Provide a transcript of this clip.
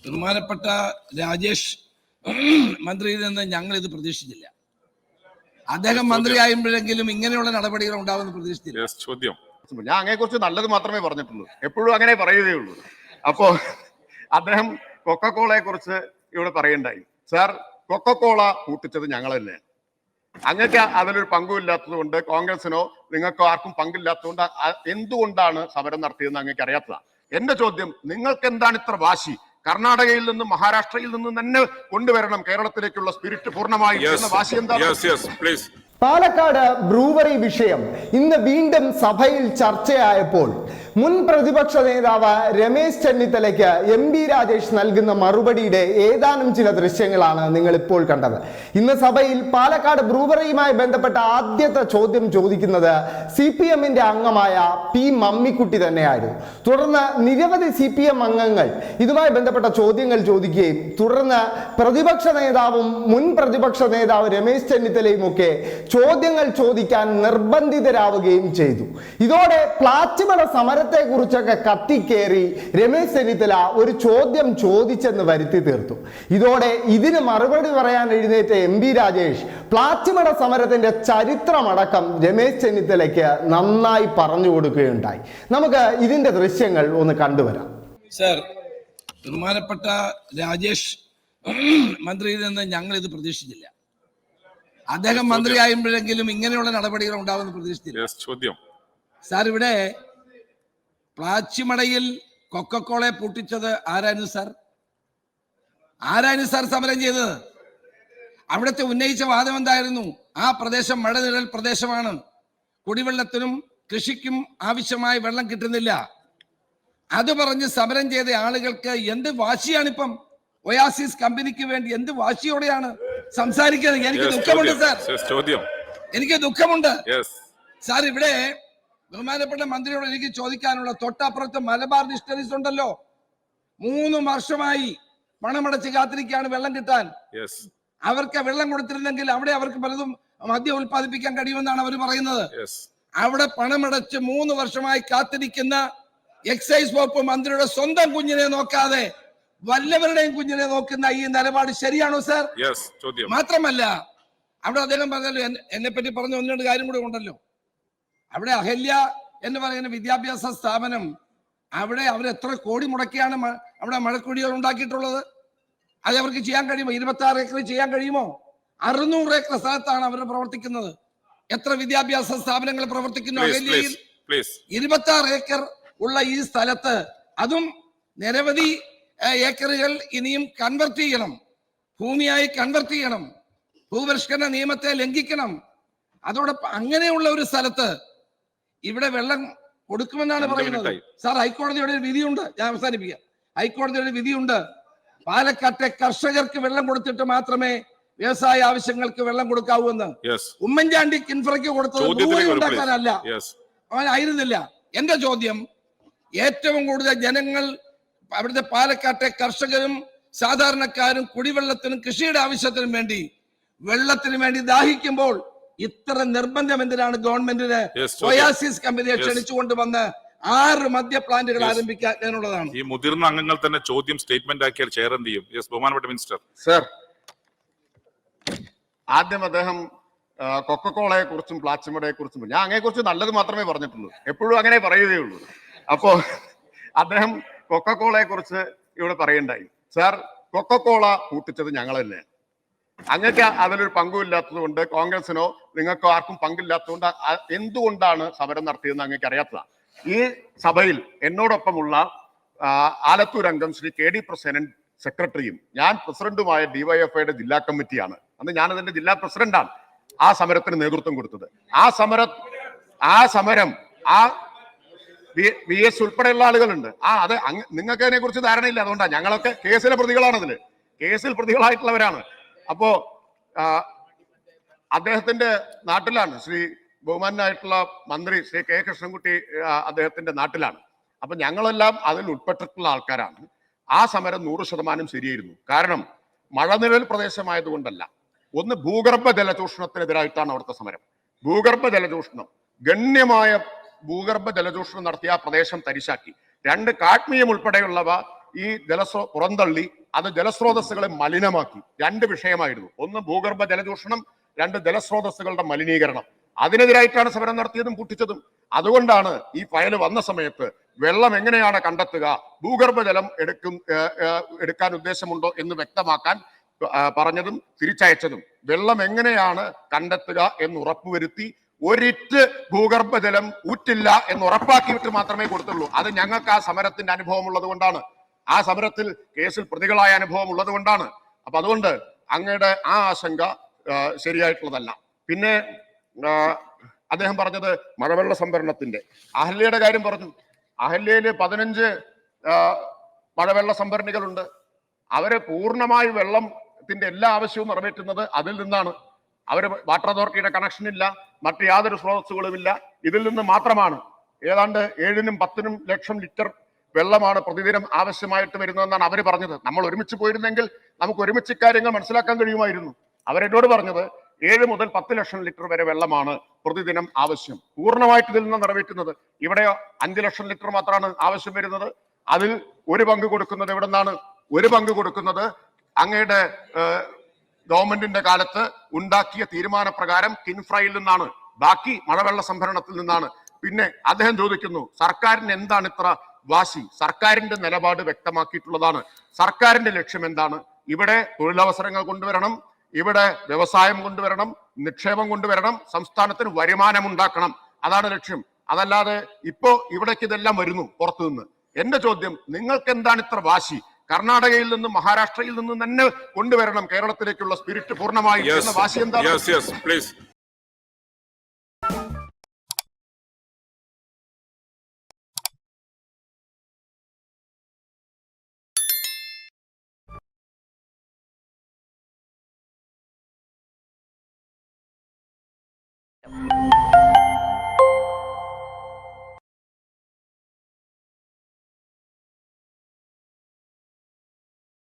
ബഹുമാനപ്പെട്ട രാജേഷ് മന്ത്രിയിൽ നിന്ന് ഞങ്ങൾ ഇത് പ്രതീക്ഷിച്ചില്ല. അദ്ദേഹം മന്ത്രിയായുമ്പോഴെങ്കിലും ഇങ്ങനെയുള്ള നടപടികൾ ഉണ്ടാവുമെന്ന് പ്രതീക്ഷിച്ചില്ല. ചോദ്യം ഞാൻ അങ്ങനെക്കുറിച്ച് നല്ലത് മാത്രമേ പറഞ്ഞിട്ടുള്ളൂ, എപ്പോഴും അങ്ങനെ പറയുകയുള്ളൂ. അപ്പോ അദ്ദേഹം കൊക്കക്കോളയെ കുറിച്ച് ഇവിടെ പറയണ്ടായി. സാർ, കൊക്കക്കോള കൂട്ടിച്ചത് ഞങ്ങൾ തന്നെയാണ്. അങ്ങക്ക് അതിലൊരു പങ്കുമില്ലാത്തത് കൊണ്ട്, കോൺഗ്രസിനോ നിങ്ങൾക്ക് ആർക്കും പങ്കില്ലാത്തതുകൊണ്ട് എന്തുകൊണ്ടാണ് സമരം നടത്തിയതെന്ന് അങ്ങക്ക് അറിയാത്തതാണ്. എന്റെ ചോദ്യം, നിങ്ങൾക്ക് എന്താണ് ഇത്ര വാശി? കർണാടകയിൽ നിന്നും മഹാരാഷ്ട്രയിൽ നിന്നും തന്നെ കൊണ്ടുവരണം കേരളത്തിലേക്കുള്ള സ്പിരിറ്റ് പൂർണ്ണമായി എന്ന വാശി എന്താണ്? പാലക്കാട് ബ്രൂവറി വിഷയം ഇന്ന് വീണ്ടും സഭയിൽ ചർച്ചയായപ്പോൾ മുൻ പ്രതിപക്ഷ നേതാവ് രമേശ് ചെന്നിത്തലയ്ക്ക് MP രാജേഷ് നൽകുന്ന മറുപടിയുടെ ഏതാനും ചില ദൃശ്യങ്ങളാണ് നിങ്ങൾ ഇപ്പോൾ കണ്ടത്. ഇന്ന് സഭയിൽ പാലക്കാട് ബ്രൂവറിയുമായി ബന്ധപ്പെട്ട ആദ്യത്തെ ചോദ്യം ചോദിക്കുന്നത് CPM-ന്റെ അംഗമായ P മമ്മിക്കുട്ടി തന്നെയായിരുന്നു. തുടർന്ന് നിരവധി CPM അംഗങ്ങൾ ഇതുമായി ബന്ധപ്പെട്ട ചോദ്യങ്ങൾ ചോദിക്കുകയും തുടർന്ന് പ്രതിപക്ഷ നേതാവും മുൻ പ്രതിപക്ഷ നേതാവ് രമേശ് ചെന്നിത്തലയും ഒക്കെ ചോദ്യങ്ങൾ ചോദിക്കാൻ നിർബന്ധിതരാവുകയും ചെയ്തു. ഇതോടെ പ്ലാച്ചിമട സമരത്തെ കുറിച്ചൊക്കെ കത്തിക്കേറി രമേശ് ചെന്നിത്തല ഒരു ചോദ്യം ചോദിച്ചെന്ന് വരുത്തി തീർത്തു. ഇതോടെ ഇതിന് മറുപടി പറയാൻ എഴുന്നേറ്റ MP രാജേഷ് പ്ലാച്ചിമട സമരത്തിന്റെ ചരിത്രമടക്കം രമേശ് ചെന്നിത്തലയ്ക്ക് നന്നായി പറഞ്ഞു കൊടുക്കുകയുണ്ടായി. നമുക്ക് ഇതിന്റെ ദൃശ്യങ്ങൾ ഒന്ന് കണ്ടുവരാം. സർ, ബഹുമാനപ്പെട്ട രാജേഷ് മന്ത്രിയിൽ നിന്ന് ഞങ്ങൾ ഇത് പ്രതീക്ഷിച്ചില്ല. അദ്ദേഹം മന്ത്രിയായുമ്പോഴെങ്കിലും ഇങ്ങനെയുള്ള നടപടികൾ ഉണ്ടാവുമെന്ന് പ്രതീക്ഷിച്ചില്ല. ചോദ്യം സാർ, ഇവിടെ പ്ലാച്ചിമടയിൽ കൊക്കക്കോളയെ പൂട്ടിച്ചത് ആരായിരുന്നു സാർ? ആരായിരുന്നു സാർ സമരം ചെയ്തത്? അവിടുത്തെ ഉന്നയിച്ച വാദം എന്തായിരുന്നു? ആ പ്രദേശം മഴനിഴൽ പ്രദേശമാണ്, കുടിവെള്ളത്തിനും കൃഷിക്കും ആവശ്യമായ വെള്ളം കിട്ടുന്നില്ല. അത് പറഞ്ഞ് സമരം ചെയ്ത ആളുകൾക്ക് എന്ത് വാശിയാണിപ്പം? ഒയാസിസ് കമ്പനിക്ക് വേണ്ടി എന്ത് വാശിയോടെയാണ് സംസാരിക്കുന്നത്? എനിക്ക് ദുഃഖമുണ്ട് സാർ, എനിക്ക് ദുഃഖമുണ്ട് സാർ. ഇവിടെ ബഹുമാനപ്പെട്ട മന്ത്രിയോട് എനിക്ക് ചോദിക്കാനുള്ള, തൊട്ടപ്പുറത്ത് മലബാർ ഡിസ്റ്ററീസ് ഉണ്ടല്ലോ, 3 വർഷമായി പണമടച്ച് കാത്തിരിക്കുകയാണ് വെള്ളം കിട്ടാൻ. അവർക്ക് വെള്ളം കൊടുത്തിരുന്നെങ്കിൽ അവിടെ അവർക്ക് പലതും മദ്യം ഉൽപ്പാദിപ്പിക്കാൻ കഴിയുമെന്നാണ് അവർ പറയുന്നത്. അവിടെ പണമടച്ച് 3 വർഷമായി കാത്തിരിക്കുന്ന എക്സൈസ് വകുപ്പ് മന്ത്രിയുടെ സ്വന്തം കുഞ്ഞിനെ നോക്കാതെ വല്ലവരുടെയും കുഞ്ഞിനെ നോക്കുന്ന ഈ നിലപാട് ശരിയാണോ സാർ? മാത്രമല്ല, അവിടെ അദ്ദേഹം പറഞ്ഞല്ലോ, എന്നെ പറ്റി പറഞ്ഞ 1-2 കാര്യം കൂടെ ഉണ്ടല്ലോ. അവിടെ അഹല്യ എന്ന് പറയുന്ന വിദ്യാഭ്യാസ സ്ഥാപനം, അവിടെ അവർ എത്ര കോടി മുടക്കിയാണ് അവിടെ മഴക്കുഴികൾ ഉണ്ടാക്കിയിട്ടുള്ളത്? അത് അവർക്ക് ചെയ്യാൻ കഴിയുമോ? 26 ഏക്കർ ചെയ്യാൻ കഴിയുമോ? 600 ഏക്കർ സ്ഥലത്താണ് അവർ പ്രവർത്തിക്കുന്നത്. എത്ര വിദ്യാഭ്യാസ സ്ഥാപനങ്ങൾ പ്രവർത്തിക്കുന്നു അഹല്യയിൽ? 26 ഏക്കർ ഉള്ള ഈ സ്ഥലത്ത്, അതും നിരവധി ഏക്കറുകൾ ഇനിയും കൺവെർട്ട് ചെയ്യണം, ഭൂമിയായി കൺവെർട്ട് ചെയ്യണം, ഭൂപരിഷ്കരണ നിയമത്തെ ലംഘിക്കണം. അതോടൊപ്പം അങ്ങനെയുള്ള ഒരു സ്ഥലത്ത് ഇവിടെ വെള്ളം കൊടുക്കുമെന്നാണ് പറയുന്നത്. സാർ, ഹൈക്കോടതിയുടെ ഒരു വിധിയുണ്ട്, ഞാൻ അവസാനിപ്പിക്കാം. ഹൈക്കോടതിയുടെ വിധിയുണ്ട്, പാലക്കാട്ടെ കർഷകർക്ക് വെള്ളം കൊടുത്തിട്ട് മാത്രമേ വ്യവസായ ആവശ്യങ്ങൾക്ക് വെള്ളം കൊടുക്കാവൂ എന്ന്. ഉമ്മൻചാണ്ടി കിൻഫ്രയ്ക്ക് കൊടുത്തത് ഭൂമി ഉണ്ടാക്കാനല്ല, അവനായിരുന്നില്ല. എന്റെ ചോദ്യം, ഏറ്റവും കൂടുതൽ ജനങ്ങൾ അവിടുത്തെ പാലക്കാട്ടെ കർഷകരും സാധാരണക്കാരും കുടിവെള്ളത്തിനും കൃഷിയുടെ ആവശ്യത്തിനും വേണ്ടി, വെള്ളത്തിനു വേണ്ടി ദാഹിക്കുമ്പോൾ ഇത്ര നിർബന്ധം എന്തിനാണ് ഗവൺമെന്റിന്? ഒയാസിസ് കമ്പനിയെ ക്ഷണിച്ചുകൊണ്ട് വന്ന് 6 മദ്യ പ്ലാന്റുകൾ ആരംഭിക്കാൻ എന്നുള്ളതാണ്. ഈ മുതിർന്ന അംഗങ്ങൾ തന്നെ ചോദ്യം സ്റ്റേറ്റ്മെന്റ് ആക്കിയാൽ ചെയർ എന്ത് ചെയ്യും? ബഹുമാനപ്പെട്ട മിനിസ്റ്റർ. സർ, ആദ്യം അദ്ദേഹം കൊക്കക്കോളയെ കുറിച്ചും പ്ലാച്ചിമടയെ കുറിച്ചും, ഞാൻ അങ്ങനെക്കുറിച്ച് നല്ലത് മാത്രമേ പറഞ്ഞിട്ടുള്ളൂ, എപ്പോഴും അങ്ങനെ പറയുകയുള്ളൂ. അപ്പോ അദ്ദേഹം കൊക്കക്കോളയെ കുറിച്ച് ഇവിടെ പറയണ്ടായി. സാർ, കൊക്കക്കോള കൂട്ടിച്ചത് ഞങ്ങൾ തന്നെയാണ്. അങ്ങക്ക് അതിലൊരു പങ്കുമില്ലാത്തത് കൊണ്ട്, കോൺഗ്രസിനോ നിങ്ങൾക്ക് ആർക്കും പങ്കില്ലാത്തതുകൊണ്ട് എന്തുകൊണ്ടാണ് സമരം നടത്തിയതെന്ന് അങ്ങക്ക് അറിയാത്തതാണ്. ഈ സഭയിൽ എന്നോടൊപ്പമുള്ള ആലത്തൂർ അംഗം ശ്രീ KD പ്രസേനൻ സെക്രട്ടറിയും ഞാൻ പ്രസിഡന്റുമായ DYFIയുടെ ജില്ലാ കമ്മിറ്റിയാണ്. അന്ന് ഞാനതിന്റെ ജില്ലാ പ്രസിഡന്റാണ് ആ സമരത്തിന് നേതൃത്വം കൊടുത്തത്. ആ സമരം VS ഉൾപ്പെടെയുള്ള ആളുകളുണ്ട്. അത് നിങ്ങൾക്ക് അതിനെ കുറിച്ച് ധാരണയില്ല, അതുകൊണ്ടാണ്. ഞങ്ങളൊക്കെ കേസിലെ പ്രതികളാണ്, കേസിൽ പ്രതികളായിട്ടുള്ളവരാണ്. അപ്പോ അദ്ദേഹത്തിന്റെ നാട്ടിലാണ് ശ്രീ ബഹുമാനായിട്ടുള്ള മന്ത്രി ശ്രീ K കൃഷ്ണൻകുട്ടി, അദ്ദേഹത്തിന്റെ നാട്ടിലാണ്. അപ്പൊ ഞങ്ങളെല്ലാം അതിൽ ഉൾപ്പെട്ടിട്ടുള്ള ആൾക്കാരാണ്. ആ സമരം 100% ശരിയായിരുന്നു. കാരണം മഴനിഴൽ പ്രദേശമായതുകൊണ്ടല്ല, ഒന്ന് ഭൂഗർഭ ജലചൂഷണത്തിനെതിരായിട്ടാണ് അവിടുത്തെ സമരം. ഭൂഗർഭ ജലചൂഷണം, ഗണ്യമായ ഭൂഗർഭ ജലചൂഷണം നടത്തിയ ആ പ്രദേശം തരിശാക്കി. 2 കാഡ്മിയം ഉൾപ്പെടെയുള്ളവ ഈ പുറന്തള്ളി അത് ജലസ്രോതസ്സുകളെ മലിനമാക്കി. രണ്ട് വിഷയമായിരുന്നു. ഒന്ന് ഭൂഗർഭ ജലചൂഷണം, രണ്ട് ജലസ്രോതസ്സുകളുടെ മലിനീകരണം. അതിനെതിരായിട്ടാണ് സമരം നടത്തിയതും പൂട്ടിച്ചതും. അതുകൊണ്ടാണ് ഈ ഫയൽ വന്ന സമയത്ത് വെള്ളം എങ്ങനെയാണ് കണ്ടെത്തുക, ഭൂഗർഭജലം എടുക്കാൻ ഉദ്ദേശമുണ്ടോ എന്ന് വ്യക്തമാക്കാൻ പറഞ്ഞതും തിരിച്ചയച്ചതും. വെള്ളം എങ്ങനെയാണ് കണ്ടെത്തുക എന്ന് ഉറപ്പുവരുത്തി ഒരിറ്റ് ഭൂഗർഭജലം ഊറ്റില്ല എന്ന് ഉറപ്പാക്കിയിട്ട് മാത്രമേ കൊടുത്തുള്ളൂ. അത് ഞങ്ങൾക്ക് ആ സമരത്തിന്റെ അനുഭവം ഉള്ളത് കൊണ്ടാണ്, ആ സമരത്തിൽ കേസിൽ പ്രതികളായ അനുഭവം ഉള്ളത് കൊണ്ടാണ്. അപ്പൊ അതുകൊണ്ട് അങ്ങയുടെ ആ ആശങ്ക ശരിയായിട്ടുള്ളതല്ല. പിന്നെ അദ്ദേഹം പറഞ്ഞത് മഴവെള്ള സംഭരണത്തിന്റെ, അഹല്യയുടെ കാര്യം പറഞ്ഞു. അഹല്യയില് 15 മഴവെള്ള സംഭരണികളുണ്ട്. അവര് പൂർണ്ണമായി വെള്ളത്തിന്റെ എല്ലാ ആവശ്യവും നിറവേറ്റുന്നത് അതിൽ നിന്നാണ്. അവര് വാട്ടർ അതോറിറ്റിയുടെ കണക്ഷൻ ഇല്ല, മറ്റു യാതൊരു സ്രോതസ്സുകളും ഇല്ല, ഇതിൽ നിന്ന് മാത്രമാണ്. ഏതാണ്ട് 7-10 ലക്ഷം ലിറ്റർ വെള്ളമാണ് പ്രതിദിനം ആവശ്യമായിട്ട് വരുന്നതെന്നാണ് അവർ പറഞ്ഞത്. നമ്മൾ ഒരുമിച്ച് പോയിരുന്നെങ്കിൽ നമുക്ക് ഒരുമിച്ച് കാര്യങ്ങൾ മനസ്സിലാക്കാൻ കഴിയുമായിരുന്നു. അവരെന്നോട് പറഞ്ഞത് 7 മുതൽ 10 ലക്ഷം ലിറ്റർ വരെ വെള്ളമാണ് പ്രതിദിനം ആവശ്യം, പൂർണ്ണമായിട്ട് ഇതിൽ നിന്ന് നിറവേറ്റുന്നത്. ഇവിടെ 5 ലക്ഷം ലിറ്റർ മാത്രമാണ് ആവശ്യം വരുന്നത്. അതിൽ ഒരു പങ്ക് കൊടുക്കുന്നത് എവിടെ നിന്നാണ്? ഒരു പങ്ക് കൊടുക്കുന്നത് അങ്ങയുടെ ഗവൺമെന്റിന്റെ കാലത്ത് ഉണ്ടാക്കിയ തീരുമാനപ്രകാരം കിൻഫ്രയിൽ നിന്നാണ്. ബാക്കി മഴവെള്ള സംഭരണത്തിൽ നിന്നാണ്. പിന്നെ അദ്ദേഹം ചോദിക്കുന്നു, സർക്കാരിന് എന്താണ് ഇത്ര വാശി? സർക്കാരിന്റെ നിലപാട് വ്യക്തമാക്കിയിട്ടുള്ളതാണ്. സർക്കാരിന്റെ ലക്ഷ്യം എന്താണ്? ഇവിടെ തൊഴിലവസരങ്ങൾ കൊണ്ടുവരണം, ഇവിടെ വ്യവസായം കൊണ്ടുവരണം, നിക്ഷേപം കൊണ്ടുവരണം, സംസ്ഥാനത്തിന് വരുമാനം ഉണ്ടാക്കണം. അതാണ് ലക്ഷ്യം. അതല്ലാതെ ഇപ്പോ ഇവിടേക്ക് ഇതെല്ലാം വരുന്നു പുറത്തുനിന്ന്. എന്റെ ചോദ്യം, നിങ്ങൾക്ക് എന്താണ് ഇത്ര വാശി? കർണാടകയിൽ നിന്നും മഹാരാഷ്ട്രയിൽ നിന്നും തന്നെ കൊണ്ടുവരണം കേരളത്തിലേക്കുള്ള സ്പിരിറ്റ് പൂർണ്ണമായും എന്ന വാശി എന്താണ്?